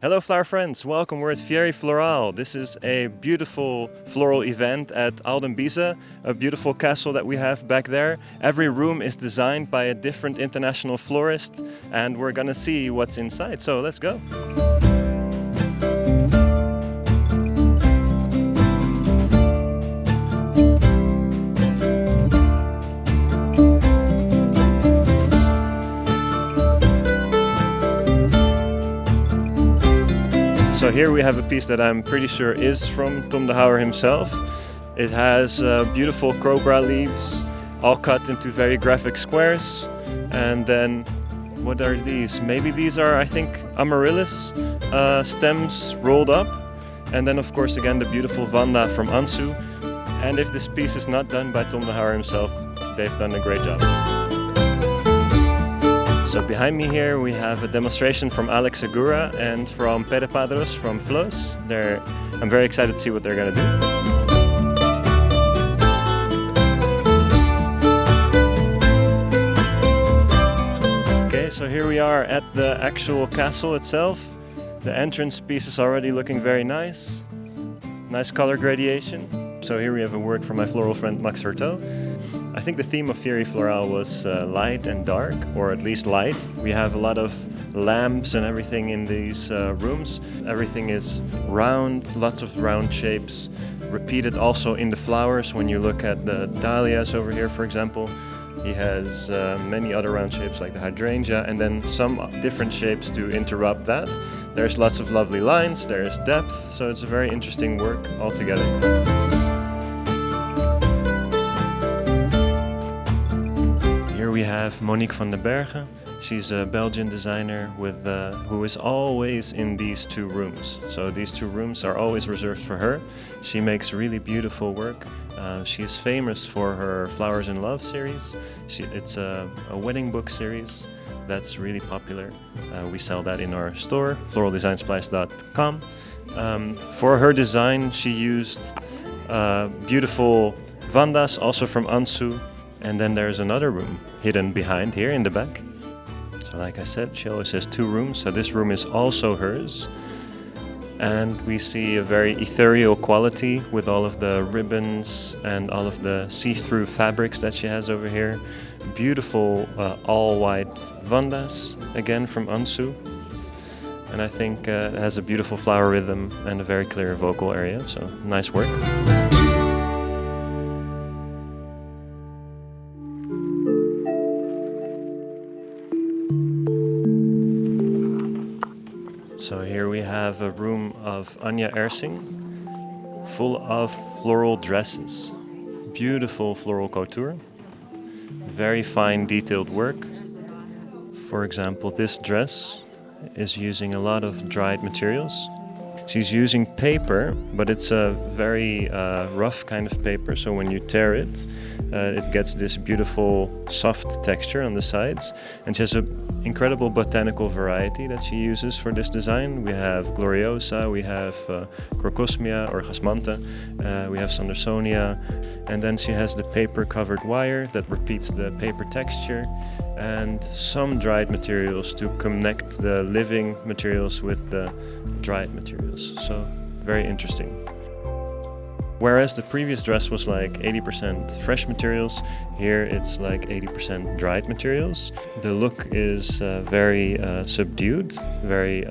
Hello flower friends, welcome. We're at Féerie Florale. This is a beautiful floral event at Aldenbize, a beautiful castle that we have back there. Every room is designed by a different international florist and we're gonna see what's inside, so let's go. So here we have a piece that I'm pretty sure is from Tom de Houwer himself. It has beautiful cobra leaves, all cut into very graphic squares. And then, what are these? Maybe these are, I think, amaryllis stems rolled up. And then of course again the beautiful Vanda from Ansu. And if this piece is not done by Tom de Houwer himself, they've done a great job. So behind me here we have a demonstration from Alex Segura and from Pere Padros from Flows. I'm very excited to see what they're going to do. Okay, so here we are at the actual castle itself. The entrance piece is already looking very nice. Nice color gradation. So here we have a work from my floral friend Max Hertel. I think the theme of Féerie Florale was light and dark, or at least light. We have a lot of lamps and everything in these rooms. Everything is round, lots of round shapes, repeated also in the flowers. When you look at the dahlias over here, for example, he has many other round shapes like the hydrangea, and then some different shapes to interrupt that. There's lots of lovely lines, there's depth, so it's a very interesting work altogether. We have Monique van den Bergen. She's a Belgian designer who is always in these two rooms. So these two rooms are always reserved for her. She makes really beautiful work. She is famous for her Flowers in Love series. It's a wedding book series that's really popular. We sell that in our store, floraldesignsplice.com. For her design, she used beautiful Vandas, also from Ansu. And then there's another room hidden behind here in the back. So like I said, she always has two rooms, so this room is also hers. And we see a very ethereal quality with all of the ribbons and all of the see-through fabrics that she has over here. Beautiful all-white Vandas, again from Ansu. And I think it has a beautiful flower rhythm and a very clear vocal area, so nice work. So here we have a room of Anja Ersing, full of floral dresses. Beautiful floral couture, very fine detailed work. For example, this dress is using a lot of dried materials. She's using paper, but it's a very rough kind of paper, so when you tear it, it gets this beautiful soft texture on the sides. And she has an incredible botanical variety that she uses for this design. We have Gloriosa, we have Crocosmia or Jasmanta, we have Sandersonia, and then she has the paper covered wire that repeats the paper texture, and some dried materials to connect the living materials with the dried materials. So very interesting. Whereas the previous dress was like 80% fresh materials, here it's like 80% dried materials. The look is very subdued, very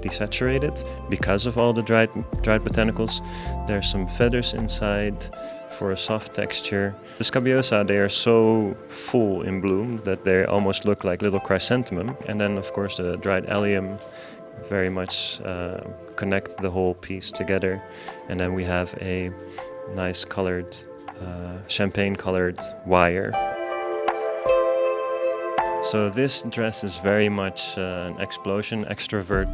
desaturated because of all the dried botanicals. There's some feathers inside for a soft texture. The Scabiosa, they are so full in bloom that they almost look like little chrysanthemum. And then of course the dried allium very much connect the whole piece together. And then we have a nice colored, champagne colored wire. So this dress is very much an explosion, extrovert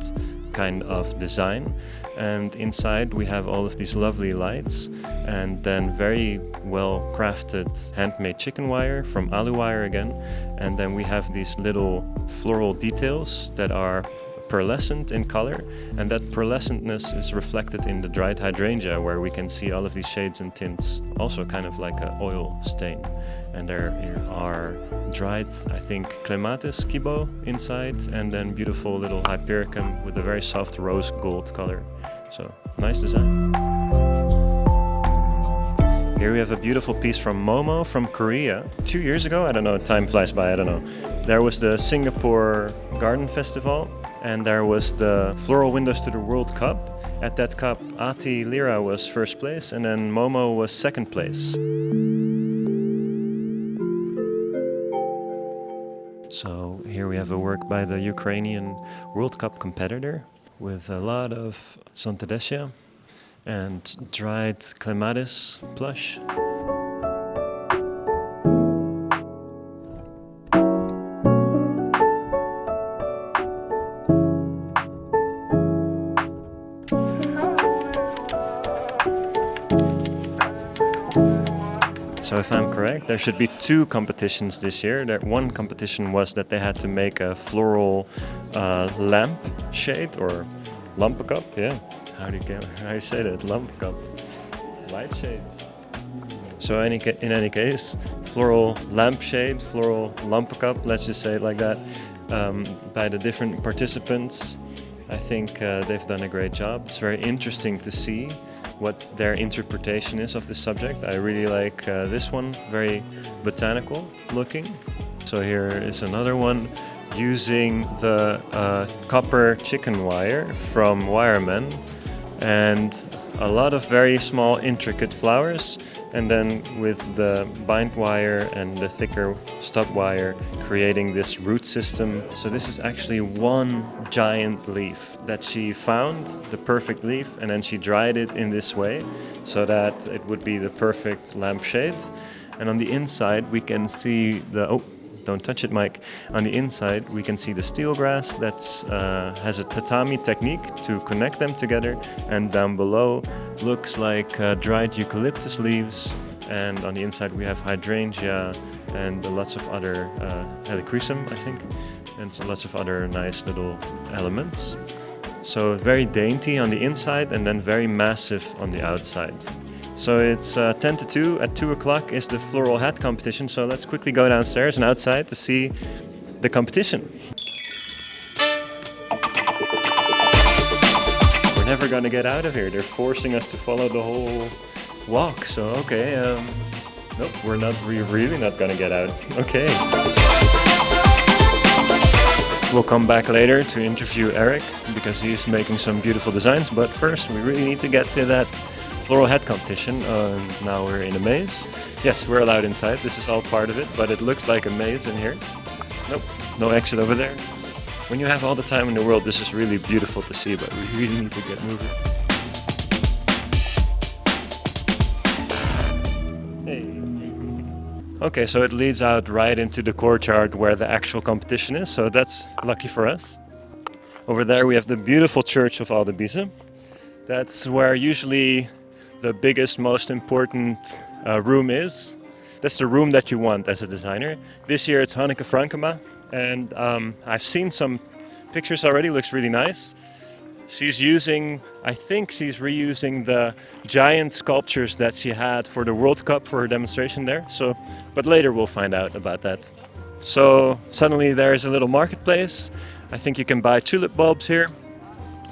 kind of design. And inside we have all of these lovely lights and then very well crafted handmade chicken wire from Alu wire again. And then we have these little floral details that are pearlescent in color, and that pearlescentness is reflected in the dried hydrangea, where we can see all of these shades and tints, also kind of like an oil stain. And there are dried, I think, clematis kibo inside, and then beautiful little hypericum with a very soft rose gold color. So, nice design. Here we have a beautiful piece from Momo from Korea. 2 years ago, I don't know, time flies by, I don't know. There was the Singapore Garden Festival, and there was the Floral Windows to the World Cup. At that cup, Ati Lira was first place, and then Momo was second place. So here we have a work by the Ukrainian World Cup competitor with a lot of Sontadesia and dried clematis plush. So if I'm correct, there should be 2 competitions this year. One competition was that they had to make a floral lamp shade or cup. Yeah, how do you say that? Cup. Light shades. So in any case, floral lampshade, floral cup. Let's just say it like that. By the different participants, I think they've done a great job. It's very interesting to see what their interpretation is of the subject. I really like this one, very botanical looking. So here is another one using the copper chicken wire from Wireman, and a lot of very small intricate flowers, and then with the bind wire and the thicker stub wire creating this root system. So this is actually one giant leaf that she found, the perfect leaf, and then she dried it in this way so that it would be the perfect lampshade. And on the inside we can see the don't touch it, Mike. On the inside, we can see the steel grass that has a tatami technique to connect them together. And down below looks like dried eucalyptus leaves. And on the inside, we have hydrangea and lots of other helichrysum, I think, and so lots of other nice little elements. So very dainty on the inside and then very massive on the outside. So it's 10 to 2. At 2 o'clock is the floral hat competition. So let's quickly go downstairs and outside to see the competition. We're never going to get out of here. They're forcing us to follow the whole walk. So, okay. Nope, we're really not going to get out. Okay. We'll come back later to interview Eric because he's making some beautiful designs. But first, we really need to get to that floral hat competition. Now we're in a maze. Yes, we're allowed inside. This is all part of it, but it looks like a maze in here. Nope, no exit over there. When you have all the time in the world, this is really beautiful to see, but we really need to get moving. Hey. Okay, so it leads out right into the courtyard where the actual competition is, so that's lucky for us. Over there we have the beautiful Church of Aldebiese. That's where usually the biggest, most important room is. That's the room that you want as a designer. This year it's Hanneke Frankema, and I've seen some pictures already, looks really nice. I think she's reusing the giant sculptures that she had for the World Cup for her demonstration there. But later we'll find out about that. So suddenly there's a little marketplace. I think you can buy tulip bulbs here.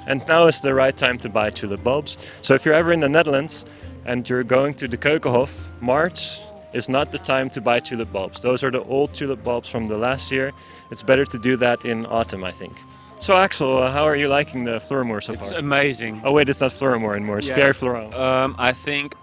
And now is the right time to buy tulip bulbs. So if you're ever in the Netherlands and you're going to the Keukenhof, March is not the time to buy tulip bulbs. Those are the old tulip bulbs from the last year. It's better to do that in autumn, I think. So Axel, how are you liking the Floramoor so far? It's amazing. Oh wait, it's not Floramoor anymore, it's Féerie Florale. I think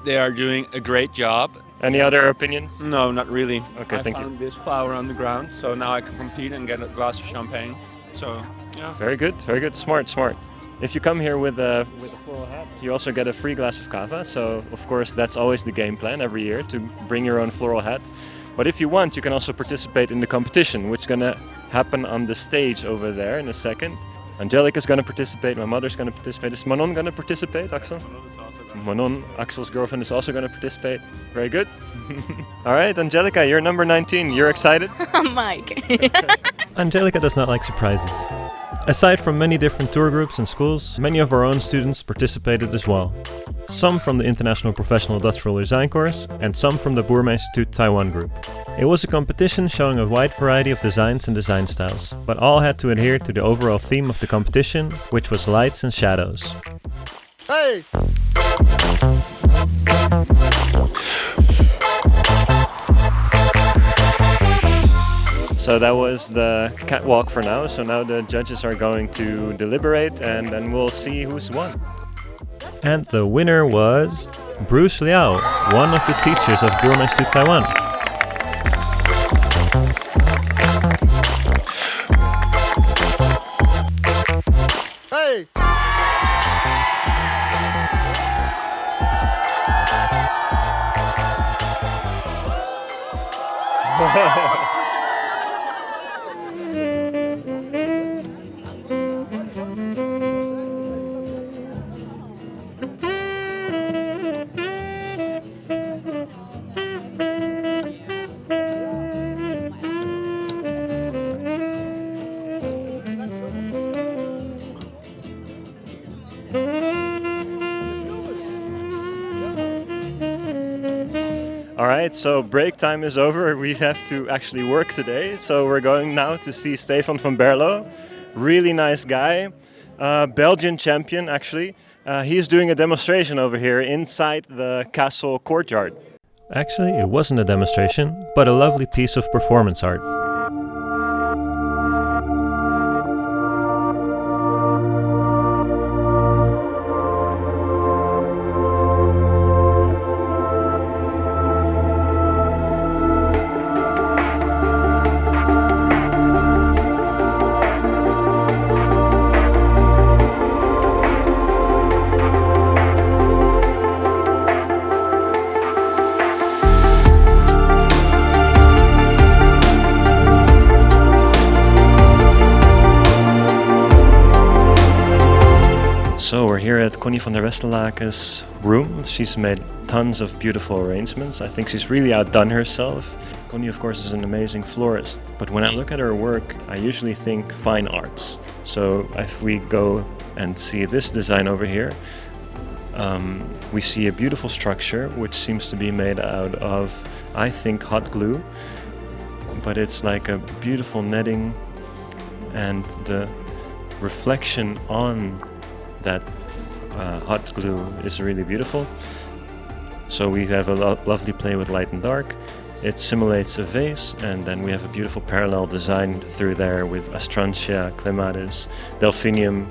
they are doing a great job. Any other opinions? No, not really. Okay, thank you. I found this flower on the ground, so now I can compete and get a glass of champagne. So, yeah. Very good, very good. Smart, smart. If you come here with a floral hat, you also get a free glass of cava. So, of course, that's always the game plan every year, to bring your own floral hat. But if you want, you can also participate in the competition, which is going to happen on the stage over there in a second. Angelica's going to participate, my mother's going to participate. Is Manon going to participate, Axel? Manon, Axel's girlfriend, is also going to participate. Very good. All right, Angelica, you're number 19. You're excited? Mike. Angelica does not like surprises. Aside from many different tour groups and schools, many of our own students participated as well. Some from the International Professional Dutch Floral Design course and some from the Boerma Institute Taiwan group. It was a competition showing a wide variety of designs and design styles, but all had to adhere to the overall theme of the competition, which was lights and shadows. Hey! So that was the catwalk for now. So now the judges are going to deliberate and then we'll see who's won. And the winner was Bruce Liao, one of the teachers of Boerma Institute Taiwan. Hey! Alright, so break time is over. We have to actually work today. So we're going now to see Stefan van Berlo. Really nice guy. Belgian champion actually. He's doing a demonstration over here inside the castle courtyard. Actually, it wasn't a demonstration, but a lovely piece of performance art. So we're here at Connie van der Westerlaken's room. She's made tons of beautiful arrangements. I think she's really outdone herself. Connie, of course, is an amazing florist, but when I look at her work, I usually think fine arts. So if we go and see this design over here, we see a beautiful structure which seems to be made out of, I think, hot glue, but it's like a beautiful netting, and the reflection on that hot glue is really beautiful. So we have a lovely play with light and dark. It simulates a vase, and then we have a beautiful parallel design through there with Astrantia, Clematis, Delphinium.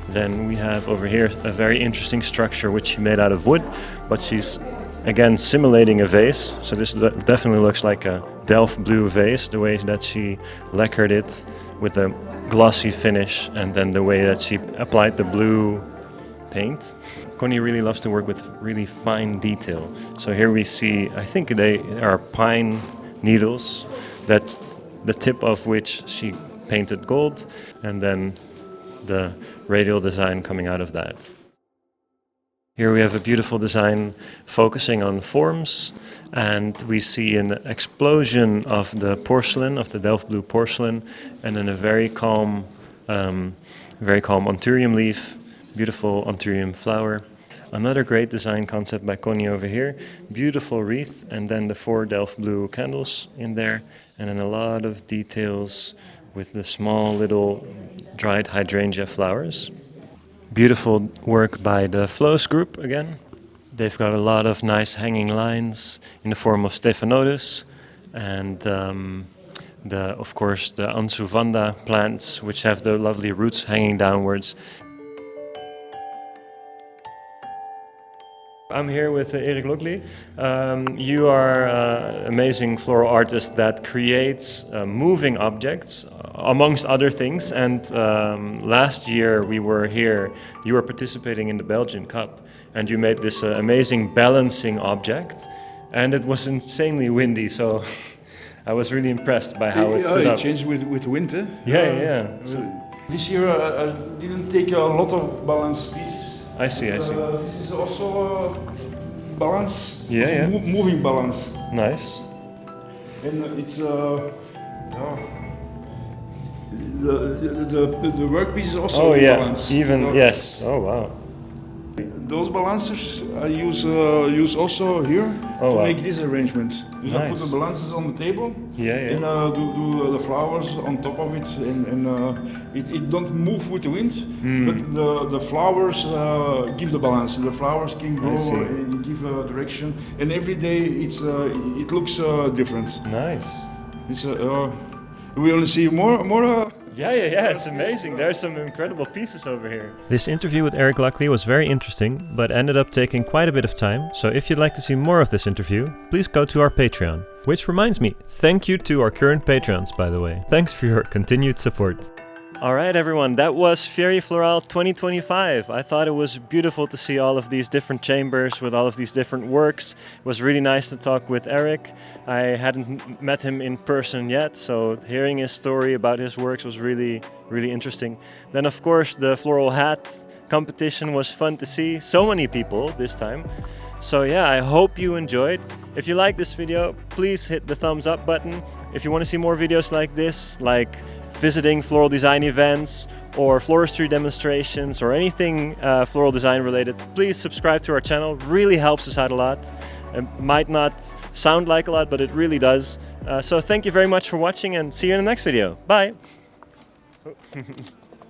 Then we have over here a very interesting structure which she made out of wood, but she's again simulating a vase. So this definitely looks like a Delft blue vase, the way that she lacquered it with a glossy finish, and then the way that she applied the blue paint. Connie really loves to work with really fine detail. So here we see, I think they are pine needles, that the tip of which she painted gold, and then the radial design coming out of that. Here we have a beautiful design focusing on forms, and we see an explosion of the porcelain, of the Delft blue porcelain, and then a very calm anthurium leaf, beautiful anthurium flower. Another great design concept by Connie over here, beautiful wreath, and then the 4 Delft blue candles in there, and then a lot of details with the small little dried hydrangea flowers. Beautiful work by the Flows group again. They've got a lot of nice hanging lines in the form of Stephanotis, and of course the Ansuvanda plants, which have the lovely roots hanging downwards. I'm here with Erik Lockley. You are an amazing floral artist that creates moving objects, amongst other things. And last year we were here, you were participating in the Belgian Cup, and you made this amazing balancing object. And it was insanely windy, so I was really impressed by how it stood up. It changed with winter. Yeah. This year I didn't take a lot of balance pieces. I see. This is also balance. Yeah. Moving balance. Nice. And it's the workpiece is also Oh yeah, balanced. even, You know. yes. Oh wow. Those balancers I use also here Oh, to wow. make this arrangement. So I put Nice. the balancers on the table Yeah, and yeah. do the flowers on top of it, and it don't move with the wind, but the flowers give the balance. The flowers can grow see. and give direction, and every day it looks different. Nice. It's we only see more. Yeah, it's amazing. There's some incredible pieces over here. This interview with Eric Luckley was very interesting, but ended up taking quite a bit of time. So if you'd like to see more of this interview, please go to our Patreon. Which reminds me, thank you to our current patrons, by the way. Thanks for your continued support. Alright everyone, that was Féerie Florale 2025. I thought it was beautiful to see all of these different chambers with all of these different works. It was really nice to talk with Eric. I hadn't met him in person yet, so hearing his story about his works was really interesting. Then of course the floral hat competition was fun to see. So many people this time. So yeah, I hope you enjoyed. If you like this video, please hit the thumbs up button. If you want to see more videos like this, like visiting floral design events or floristry demonstrations or anything floral design related, please subscribe to our channel. Really helps us out a lot. It might not sound like a lot, but it really does. So thank you very much for watching and see you in the next video. Bye!